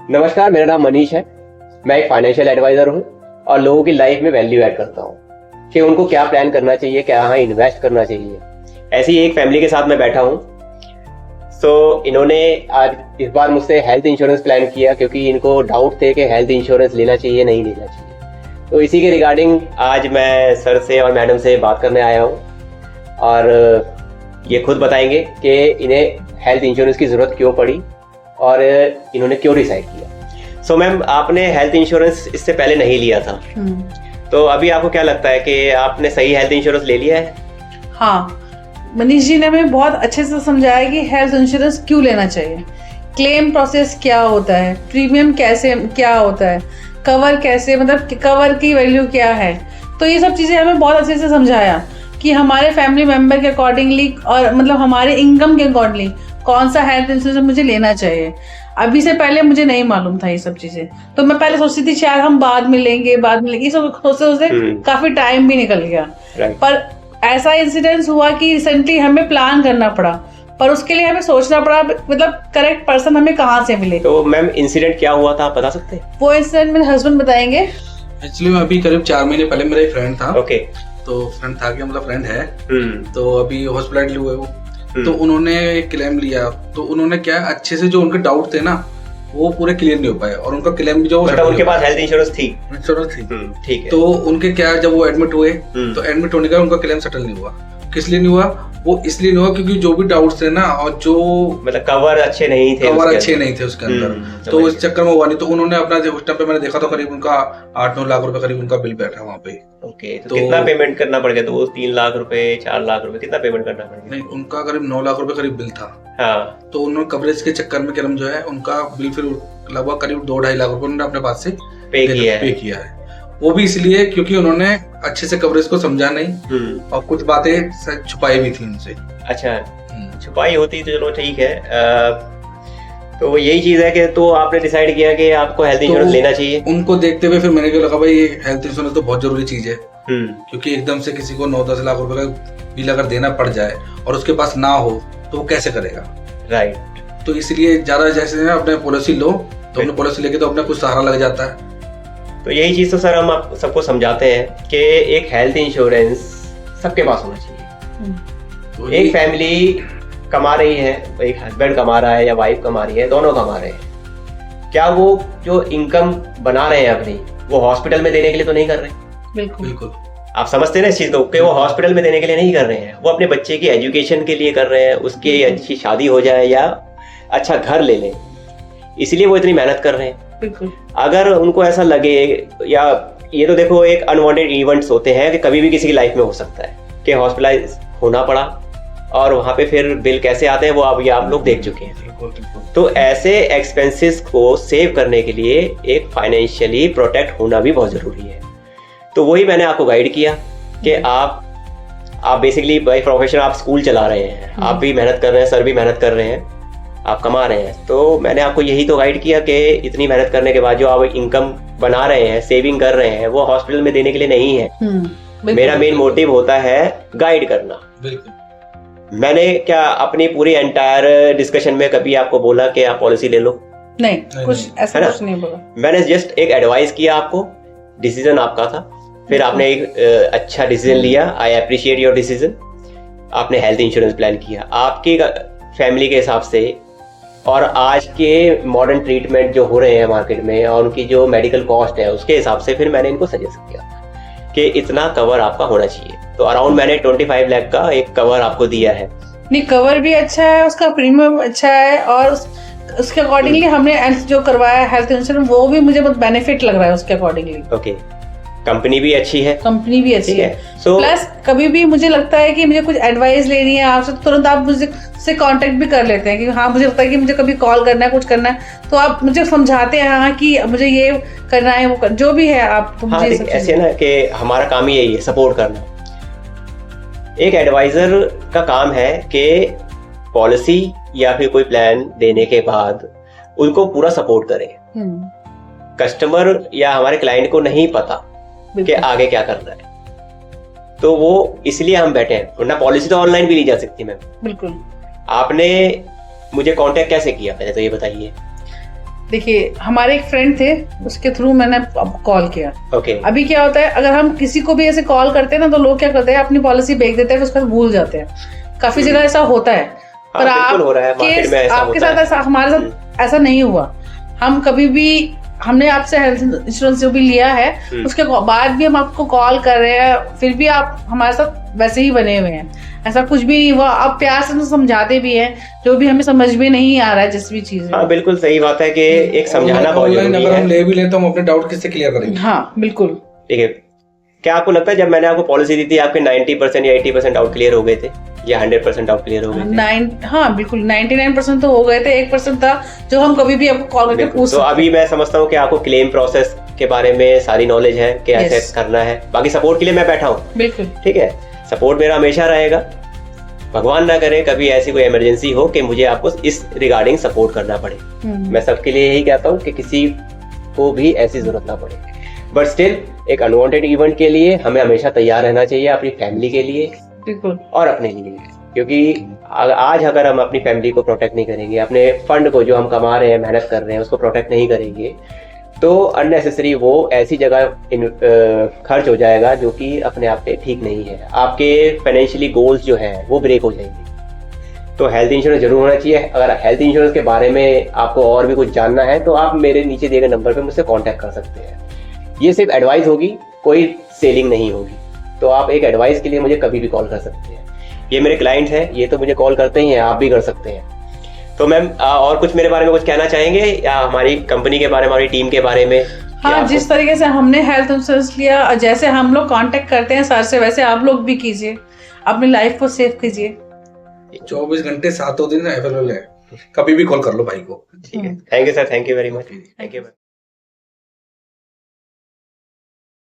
नमस्कार, मेरा नाम मनीष है। मैं एक फाइनेंशियल एडवाइजर हूँ और लोगों की लाइफ में वैल्यू ऐड करता हूँ कि उनको क्या प्लान करना चाहिए, कहाँ इन्वेस्ट करना चाहिए। ऐसी एक फैमिली के साथ मैं बैठा हूँ। इन्होंने आज इस बार मुझसे हेल्थ इंश्योरेंस प्लान किया क्योंकि इनको डाउट थे कि हेल्थ इंश्योरेंस लेना चाहिए नहीं लेना चाहिए। तो इसी के रिगार्डिंग आज मैं सर से और मैडम से बात करने आया हूँ और ये खुद बताएंगे कि इन्हें हेल्थ इंश्योरेंस की ज़रूरत क्यों पड़ी और इन्होंने क्यों डिसाइड किया। मैम, आपने हेल्थ इंश्योरेंस इससे पहले नहीं लिया था, तो अभी आपको क्या लगता है कि आपने सही हेल्थ इंश्योरेंस ले लिया है? हाँ, मनीष जी ने हमें बहुत अच्छे से समझाया कि हेल्थ इंश्योरेंस क्यों लेना चाहिए, क्लेम प्रोसेस क्या होता है, प्रीमियम कैसे क्या होता है, कवर कैसे, मतलब कवर की वैल्यू क्या है। तो ये सब चीज़ें हमें बहुत अच्छे से समझाया कि हमारे फैमिली मेम्बर के अकॉर्डिंगली और मतलब हमारे इनकम के अकॉर्डिंगली कौन सा हेल्थ इंश्योरेंस मुझे लेना चाहिए। अभी से पहले मुझे नहीं मालूम था ये सब चीजें, तो मैं पहले सोचती थी शायद हम बाद में लेंगे ये सब सोचते काफी टाइम भी निकल गया। पर ऐसा इंसिडेंस हुआ कि रिसेंटली हमें प्लान करना पड़ा, पर उसके लिए हमें सोचना पड़ा मतलब करेक्ट पर्सन हमें कहाँ से मिले। तो मैम, इंसिडेंट क्या हुआ था आप बता सकते हैं? वो इंसिडेंट मेरे हस्बैंड बताएंगे। एक्चुअली मैं अभी करीब 4 महीने पहले मेरा एक फ्रेंड था। ओके। तो फ्रेंड था कि मतलब फ्रेंड है, तो अभी हॉस्पिटल हुए वो, तो उन्होंने एक क्लेम लिया। तो उन्होंने क्या अच्छे से जो उनके डाउट थे ना वो पूरे क्लियर नहीं हो पाए और उनका क्लेम भी जो मतलब उनके पास हेल्थ इंश्योरेंस थी। ठीक है। तो उनके क्या जब वो एडमिट हुए तो एडमिट होने का उनका क्लेम सेटल नहीं हुआ। किस लिए नहीं हुआ? वो इसलिए नहीं हुआ क्योंकि जो भी डाउट्स थे ना और जो मतलब कवर अच्छे नहीं थे उसके अंदर, तो इस चक्कर में हुआ नहीं। तो उन्होंने अपना उस टाइम पे मैंने देखा तो करीब उनका 8-9 लाख रुपए करीब उनका बिल बैठा वहाँ पे। ओके। तो कितना पेमेंट करना पड़ गया? तो वो 3 लाख रुपए 4 लाख रुपए कितना पेमेंट करना पड़ गया? नहीं, उनका करीब 9 लाख रुपए करीब बिल था। हाँ। तो उन्होंने कवरेज के चक्कर में क्रम जो है उनका बिल फिर लगभग करीब 2-2.5 लाख रुपए उन्होंने अपने पास से पे किया है। वो भी इसलिए क्योंकि उन्होंने अच्छे से कवरेज को समझा नहीं और कुछ बातें छुपाई भी थी उनसे। अच्छा, छुपाई होती तो चलो ठीक है। तो यही चीज है कि तो आपने डिसाइड किया कि आपको हेल्थ इंश्योरेंस लेना चाहिए। उनको देखते हुए फिर मैंने क्या लगा भाई ये हेल्थ इंश्योरेंस तो बहुत जरूरी चीज है, क्योंकि एकदम से किसी को 9-10 लाख रुपए का बिल अगर देना पड़ जाए और उसके पास ना हो तो वो कैसे करेगा। राइट। तो इसलिए ज्यादा जैसे अपने पॉलिसी लो तो अपने पॉलिसी लेके तो अपने कुछ सहारा लग जाता है। तो यही चीज तो सर हम आप सबको समझाते हैं कि एक हेल्थ इंश्योरेंस सबके पास होना चाहिए। तो एक फैमिली कमा रही है, एक हस्बैंड कमा रहा है या वाइफ कमा रही है, दोनों कमा रहे हैं, क्या वो जो इनकम बना रहे हैं अपनी वो हॉस्पिटल में देने के लिए तो नहीं कर रहे? बिल्कुल। आप समझते हैं ना इस चीज को कि वो हॉस्पिटल में देने के लिए नहीं कर रहे हैं, वो अपने बच्चे की एजुकेशन के लिए कर रहे हैं, उसकी अच्छी शादी हो जाए या अच्छा घर ले लें, इसलिए वो इतनी मेहनत कर रहे हैं। बिल्कुल। अगर उनको ऐसा लगे, या ये तो देखो एक अनवांटेड इवेंट्स होते हैं कि कभी भी किसी की लाइफ में हो सकता है कि हॉस्पिटलाइज होना पड़ा और वहाँ पे फिर बिल कैसे आते हैं वो अब ये आप लोग देख चुके हैं। तो ऐसे एक्सपेंसेस को सेव करने के लिए एक फाइनेंशियली प्रोटेक्ट होना भी बहुत ज़रूरी है। तो वही मैंने आपको गाइड किया कि आप बेसिकली बाय प्रोफेशन आप स्कूल चला रहे हैं, आप भी मेहनत कर रहे हैं, सर भी मेहनत कर रहे हैं, आप कमा रहे हैं। तो मैंने आपको यही तो गाइड किया कि इतनी मेहनत करने के बाद जो आप इनकम बना रहे हैं, सेविंग कर रहे हैं, वो हॉस्पिटल में देने के लिए नहीं है। मेरा मेन मोटिव होता है गाइड करना। बिल्कुल। मैंने क्या अपनी पूरी एंटायर डिस्कशन में कभी आपको बोला कि आप पॉलिसी ले लो? नहीं, कुछ ऐसा कुछ नहीं बोला। मैंने जस्ट एक एडवाइस किया आपको, डिसीजन आपका था, फिर आपने एक अच्छा डिसीजन लिया। I appreciate your decision. आपने हेल्थ इंश्योरेंस प्लान किया आपकी फैमिली के हिसाब से और आज के मॉडर्न ट्रीटमेंट जो हो रहे हैं मार्केट में और उनकी जो मेडिकल कॉस्ट है उसके हिसाब से फिर मैंने इनको सजेस्ट किया कि इतना कवर आपका होना चाहिए। तो अराउंड मैंने 25 लाख का एक कवर आपको दिया है। नहीं, कवर भी अच्छा है, उसका प्रीमियम अच्छा है और उसके अकॉर्डिंगली हमने जो करवाया हेल्थ इंश्योरेंस वो भी मुझे बहुत बेनिफिट लग रहा है उसके अकॉर्डिंगली। ओके। कंपनी भी अच्छी है। प्लस कभी भी मुझे लगता है कि मुझे कुछ एडवाइस लेनी है आपसे तो तुरंत आप मुझसे कांटेक्ट भी कर लेते हैं कि हाँ मुझे लगता है कि मुझे कभी कॉल करना है, कुछ करना है, तो आप मुझे समझाते हैं हाँ कि मुझे ये करना है, वो जो भी है आप तो मुझे ऐसे ना कि हमारा काम ही यही है, सपोर्ट करना। एक एडवाइजर का काम है कि पॉलिसी या फिर कोई प्लान देने के बाद उनको पूरा सपोर्ट करें। कस्टमर या हमारे क्लाइंट को नहीं पता कि आगे क्या करना है, तो वो इसलिए हम बैठे हैं, वरना पॉलिसी तो ऑनलाइन भी ली जा सकती है मैम। बिल्कुल। आपने मुझे कांटेक्ट कैसे किया पहले तो ये बताइए। देखिए हमारे एक फ्रेंड थे, उसके थ्रू मैंने कॉल किया। ओके। अभी क्या होता है, अगर हम किसी को भी ऐसे कॉल करते हैं ना, तो लोग क्या करते हैं, अपनी पॉलिसी बेच देते हैं, उसके बाद भूल जाते हैं। काफी जगह ऐसा होता है, पर आपके साथ ऐसा, हमारे साथ ऐसा नहीं हुआ। हम कभी भी, हमने आपसे हेल्थ इंश्योरेंस जो भी लिया है, उसके बाद भी हम आपको कॉल कर रहे हैं, फिर भी आप हमारे साथ वैसे ही बने हुए हैं, ऐसा कुछ भी नहीं हुआ। आप प्यार से समझाते भी हैं, जो भी हमें समझ में नहीं आ रहा है, जिस भी चीज। हाँ बिल्कुल सही बात है कि एक समझाना बहुत जरूरी है। अगर हम ले भी लें तो हम अपने डाउट किससे क्लियर करेंगे? हाँ बिल्कुल। ठीक है, क्या आपको लगता है जब मैंने आपको पॉलिसी दी थी आपके 90% या 80% डाउट क्लियर हो गए थे, या 100% डाउट क्लियर हो गए थे? हाँ बिल्कुल, 99% तो हो गए थे, 1% था जो हम कभी भी आपको कॉल करके पूछ। तो अभी मैं समझता हूँ कि आपको क्लेम प्रोसेस के बारे में सारी नॉलेज है कि ऐसे करना है। बाकी सपोर्ट के लिए मैं बैठा हूँ, बिल्कुल ठीक है, सपोर्ट मेरा हमेशा रहेगा। भगवान ना करे कभी ऐसी कोई इमरजेंसी हो कि मुझे आपको इस रिगार्डिंग सपोर्ट करना पड़े। मैं सबके लिए यही कहता हूँ कि किसी को भी ऐसी जरूरत ना पड़े, बट स्टिल एक अनवांटेड इवेंट के लिए हमें हमेशा तैयार रहना चाहिए, अपनी फैमिली के लिए बिल्कुल और अपने लिए। क्योंकि आज अगर हम अपनी फैमिली को प्रोटेक्ट नहीं करेंगे, अपने फंड को जो हम कमा रहे हैं, मेहनत कर रहे हैं, उसको प्रोटेक्ट नहीं करेंगे, तो अननेसेसरी वो ऐसी जगह खर्च हो जाएगा जो कि अपने आप पे ठीक नहीं है। आपके फाइनेंशियली गोल्स जो हैं वो ब्रेक हो जाएंगे। तो हेल्थ इंश्योरेंस जरूर होना चाहिए। अगर हेल्थ इंश्योरेंस के बारे में आपको और भी कुछ जानना है तो आप मेरे नीचे दिए गए नंबर पे मुझसे कांटेक्ट कर सकते हैं। ये सिर्फ एडवाइस होगी, कोई सेलिंग नहीं होगी। तो आप एक एडवाइस के लिए मुझे कभी भी कॉल कर सकते हैं। ये मेरे क्लाइंट हैं, ये तो मुझे कॉल करते ही हैं, आप भी कर सकते हैं। तो मैम और कुछ मेरे बारे में कुछ कहना चाहेंगे, या हमारी कंपनी के बारे में, हमारी टीम के बारे में? हाँ, जिस तरीके से हमने हेल्थ इंश्योरेंस लिया, जैसे हम लोग कांटेक्ट करते हैं सर से, वैसे आप लोग भी कीजिए, अपनी लाइफ को सेव कीजिए। 24 घंटे 7 दिन अवेलेबल है, कभी भी कॉल कर लो भाई को। ठीक है, thank you sir, thank you very much, thank you.